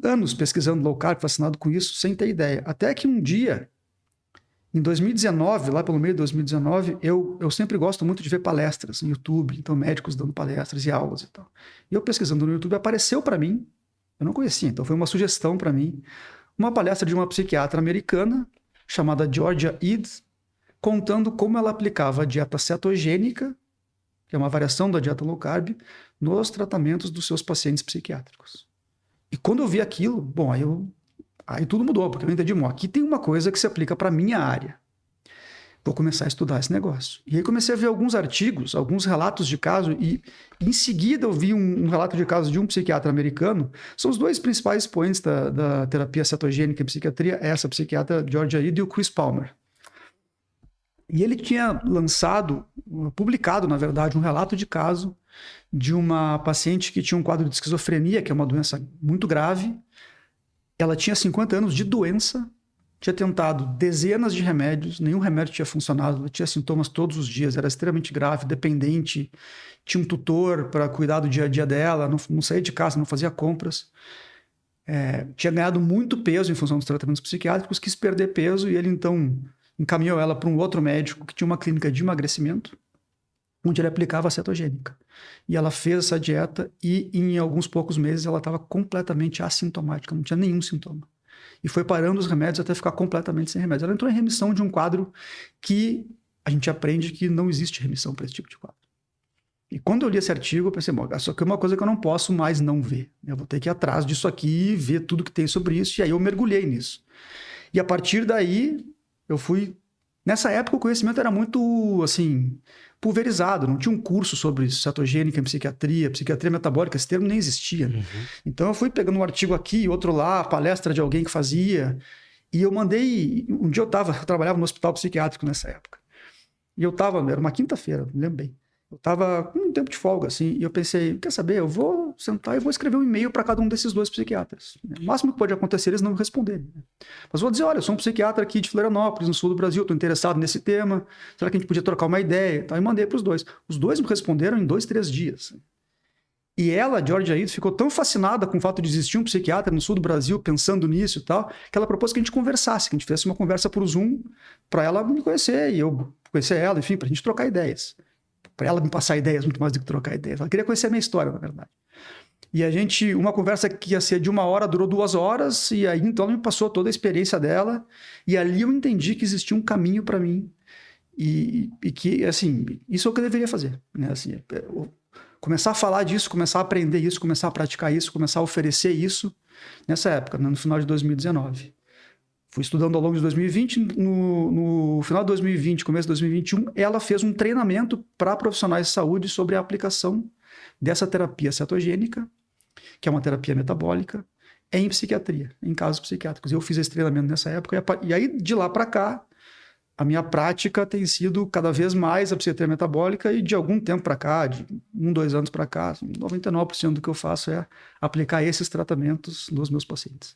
anos pesquisando low carb, fascinado com isso, sem ter ideia. Até que um dia, em 2019, lá pelo meio de 2019, eu sempre gosto muito de ver palestras no YouTube, então médicos dando palestras e aulas e tal. E eu pesquisando no YouTube, apareceu para mim, eu não conhecia, então foi uma sugestão para mim, uma palestra de uma psiquiatra americana chamada Georgia Ede, contando como ela aplicava a dieta cetogênica, que é uma variação da dieta low carb, nos tratamentos dos seus pacientes psiquiátricos. E quando eu vi aquilo, bom, aí tudo mudou, porque eu entendi, bom, aqui tem uma coisa que se aplica para a minha área. Vou começar a estudar esse negócio. E aí comecei a ver alguns artigos, alguns relatos de caso, e em seguida eu vi um relato de caso de um psiquiatra americano. São os dois principais expoentes da terapia cetogênica em psiquiatria, essa psiquiatra Georgia Ede e o Chris Palmer. E ele tinha publicado, na verdade, um relato de caso de uma paciente que tinha um quadro de esquizofrenia, que é uma doença muito grave. Ela tinha 50 anos de doença, tinha tentado dezenas de remédios, nenhum remédio tinha funcionado, ela tinha sintomas todos os dias, era extremamente grave, dependente, tinha um tutor para cuidar do dia a dia dela, não saía de casa, não fazia compras. Tinha ganhado muito peso em função dos tratamentos psiquiátricos, quis perder peso e ele então encaminhou ela para um outro médico que tinha uma clínica de emagrecimento, onde ele aplicava a cetogênica. E ela fez essa dieta e em alguns poucos meses ela estava completamente assintomática, não tinha nenhum sintoma. E foi parando os remédios até ficar completamente sem remédios. Ela entrou em remissão de um quadro que a gente aprende que não existe remissão para esse tipo de quadro. E quando eu li esse artigo, eu pensei, bom, isso aqui é uma coisa que eu não posso mais não ver. Eu vou ter que ir atrás disso aqui, ver tudo que tem sobre isso, e aí eu mergulhei nisso. E a partir daí, eu fui... Nessa época, o conhecimento era muito, assim, pulverizado. Não tinha um curso sobre cetogênica em psiquiatria metabólica, esse termo nem existia. Uhum. Então, eu fui pegando um artigo aqui, outro lá, palestra de alguém que fazia. E eu mandei... Um dia eu trabalhava no hospital psiquiátrico nessa época. E era uma quinta-feira, me lembro bem. Eu estava com um tempo de folga, assim, e eu pensei, quer saber, eu vou sentar e vou escrever um e-mail para cada um desses dois psiquiatras. O máximo que pode acontecer é eles não me responderem. Mas vou dizer, olha, eu sou um psiquiatra aqui de Florianópolis, no sul do Brasil, estou interessado nesse tema, será que a gente podia trocar uma ideia? Então, eu mandei para os dois. Os dois me responderam em 2, 3 dias. E ela, Georgia Ede, ficou tão fascinada com o fato de existir um psiquiatra no sul do Brasil pensando nisso e tal, que ela propôs que a gente conversasse, que a gente fizesse uma conversa por Zoom para ela me conhecer e eu conhecer ela, enfim, para a gente trocar ideias. Para ela me passar ideias muito mais do que trocar ideias. Ela queria conhecer a minha história, na verdade. E uma conversa que ia ser de 1 hora, durou 2 horas, e aí então ela me passou toda a experiência dela, e ali eu entendi que existia um caminho para mim, e que, assim, isso é o que eu deveria fazer, né? Assim, começar a falar disso, começar a aprender isso, começar a praticar isso, começar a oferecer isso, nessa época, né? No final de 2019. Fui estudando ao longo de 2020, no final de 2020, começo de 2021, ela fez um treinamento para profissionais de saúde sobre a aplicação dessa terapia cetogênica, que é uma terapia metabólica, em psiquiatria, em casos psiquiátricos. Eu fiz esse treinamento nessa época, e aí de lá para cá, a minha prática tem sido cada vez mais a psiquiatria metabólica, e de algum tempo para cá, de 1, 2 anos para cá, 99% do que eu faço é aplicar esses tratamentos nos meus pacientes.